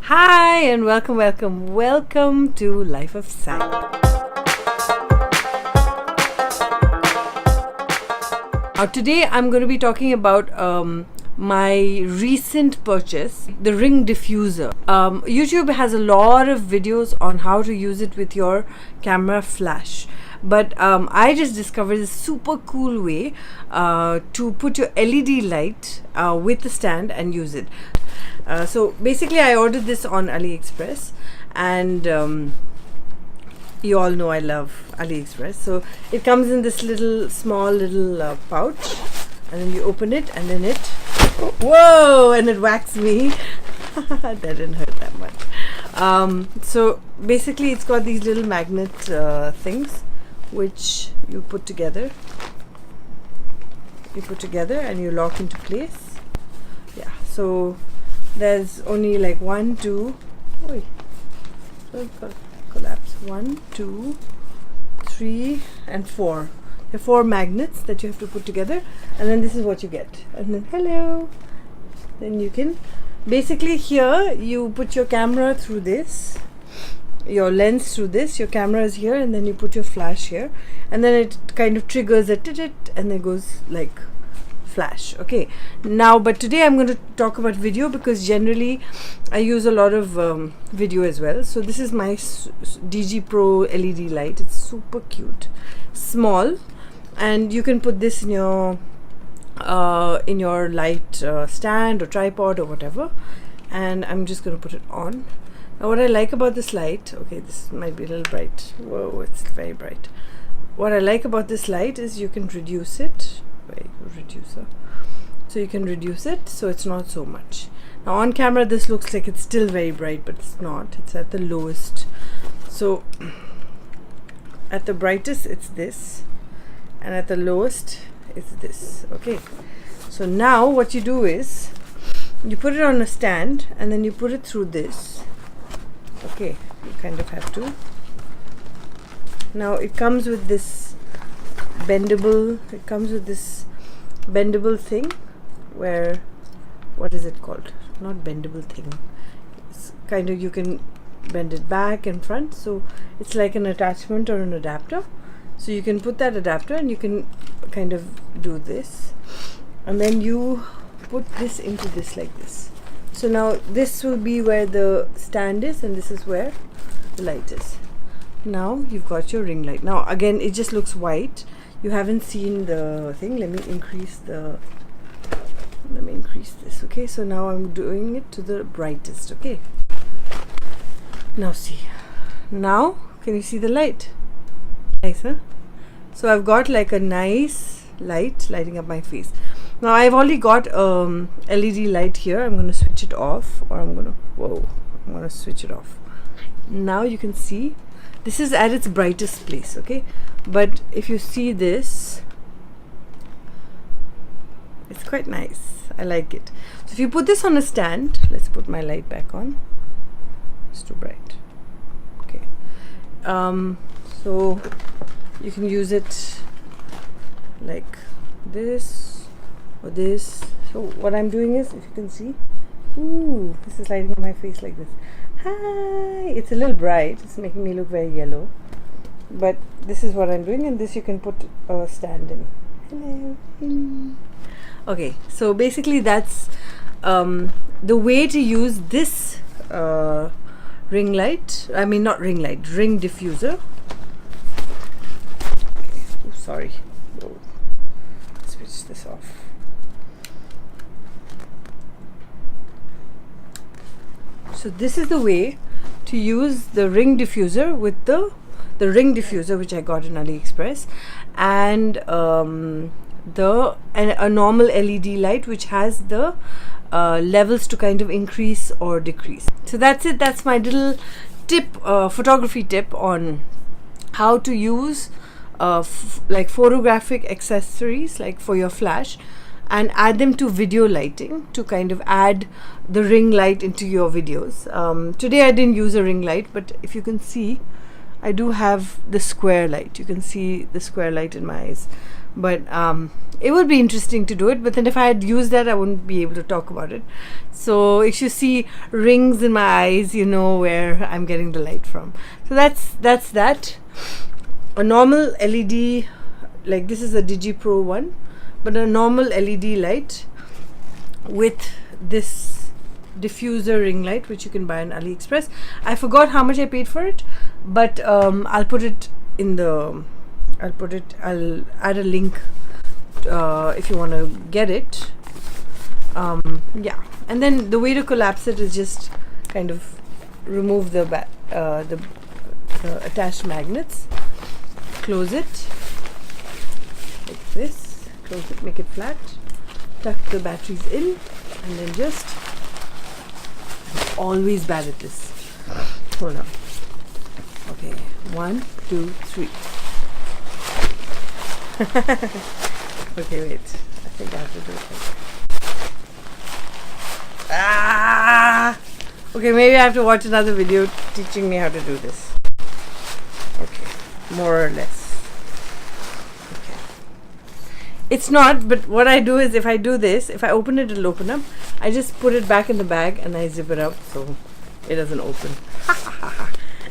Hi and welcome to Life of Sang. Now today I'm going to be talking about my recent purchase, the Ring Diffuser. YouTube has a lot of videos on how to use it with your camera flash. But I just discovered this super cool way to put your LED light with the stand and use it. So basically I ordered this on AliExpress, and you all know I love AliExpress. So it comes in this small little pouch, and then you open it and then it and it whacks me. That didn't hurt that much. So basically it's got these little magnet things which you put together and you lock into place. Yeah, so there's only like 1, 2, collapse, 1, 2, 3 and 4. There are 4 magnets that you have to put together, and then this is what you get. And then hello, then you can basically, here you put your camera through this, your lens through this, your camera is here, and then you put your flash here, and then it kind of triggers a and then goes like flash. Okay, now but today I'm going to talk about video, because generally I use a lot of video as well. So this is my DG Pro LED light. It's super cute, small, and you can put this in your light stand or tripod or whatever. And I'm just going to put it on. Now what I like about this light, okay, this might be a little bright. Whoa, it's very bright. What I like about this light is you can reduce it. Reducer. So you can reduce it so it's not so much. Now on camera this looks like it's still very bright, but it's not. It's at the lowest. So at the brightest it's this, and at the lowest it's this. Okay, so now what you do is you put it on a stand and then you put it through this. Okay, you kind of have to. Now it comes with this bendable thing where, what is it called? Not bendable thing. It's kind of, you can bend it back and front, so it's like an attachment or an adapter. So you can put that adapter and you can kind of do this, and then you put this into this like this. So now this will be where the stand is, and this is where the light is. Now you've got your ring light. Now again it just looks white. You haven't seen the thing. Let me increase this. Okay, so now I'm doing it to the brightest. Okay, now see. Now can you see the light? Nice, huh? So I've got like a nice light lighting up my face. Now I've already got LED light here. I'm going to switch it off, or I'm going to switch it off. Now you can see this is at its brightest place. Okay, but if you see this, it's quite nice. I like it. So if you put this on a stand, let's put my light back on. It's too bright. Okay, so you can use it like this or this. So what I'm doing is, if you can see, this is lighting up my face like this. Hi, it's a little bright, it's making me look very yellow, but this is what I'm doing, and this you can put a stand in. Hello. Okay, so basically that's the way to use this ring light. I mean, not ring light, ring diffuser. Okay. Oh, sorry. Switch this off. So this is the way to use the ring diffuser with the ring diffuser which I got in AliExpress, and a normal LED light which has the levels to kind of increase or decrease. So that's it. That's my little tip, photography tip on how to use like photographic accessories like for your flash, and add them to video lighting to kind of add the ring light into your videos. Today I didn't use a ring light, but if you can see, I do have the square light. You can see the square light in my eyes, but it would be interesting to do it. But then if I had used that, I wouldn't be able to talk about it. So if you see rings in my eyes, you know where I'm getting the light from. So that's that. A normal LED, like this is a Digi Pro one, but a normal LED light with this diffuser ring light, which you can buy on AliExpress. I forgot how much I paid for it, but I'll put it in the I'll add a link if you want to get it. Yeah, and then the way to collapse it is just kind of remove the attached magnets, close it like this, close it, make it flat, tuck the batteries in, and then just, I'm always bad at this. Hold on. Okay, 1, 2, 3. Okay, wait. I think I have to do it. Ah! Okay, maybe I have to watch another video teaching me how to do this. Okay, more or less. Okay. It's not, but what I do is if I do this, if I open it, it'll open up. I just put it back in the bag and I zip it up so it doesn't open.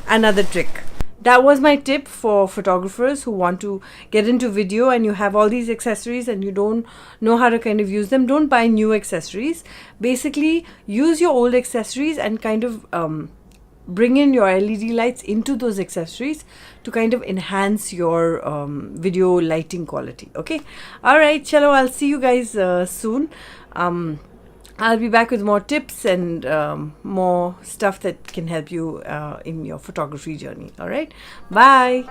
Another trick. That was my tip for photographers who want to get into video and you have all these accessories and you don't know how to kind of use them. Don't buy new accessories. Basically, use your old accessories and kind of bring in your LED lights into those accessories to kind of enhance your video lighting quality. Okay. All right. Chalo, I'll see you guys soon. I'll be back with more tips and more stuff that can help you in your photography journey. All right. Bye.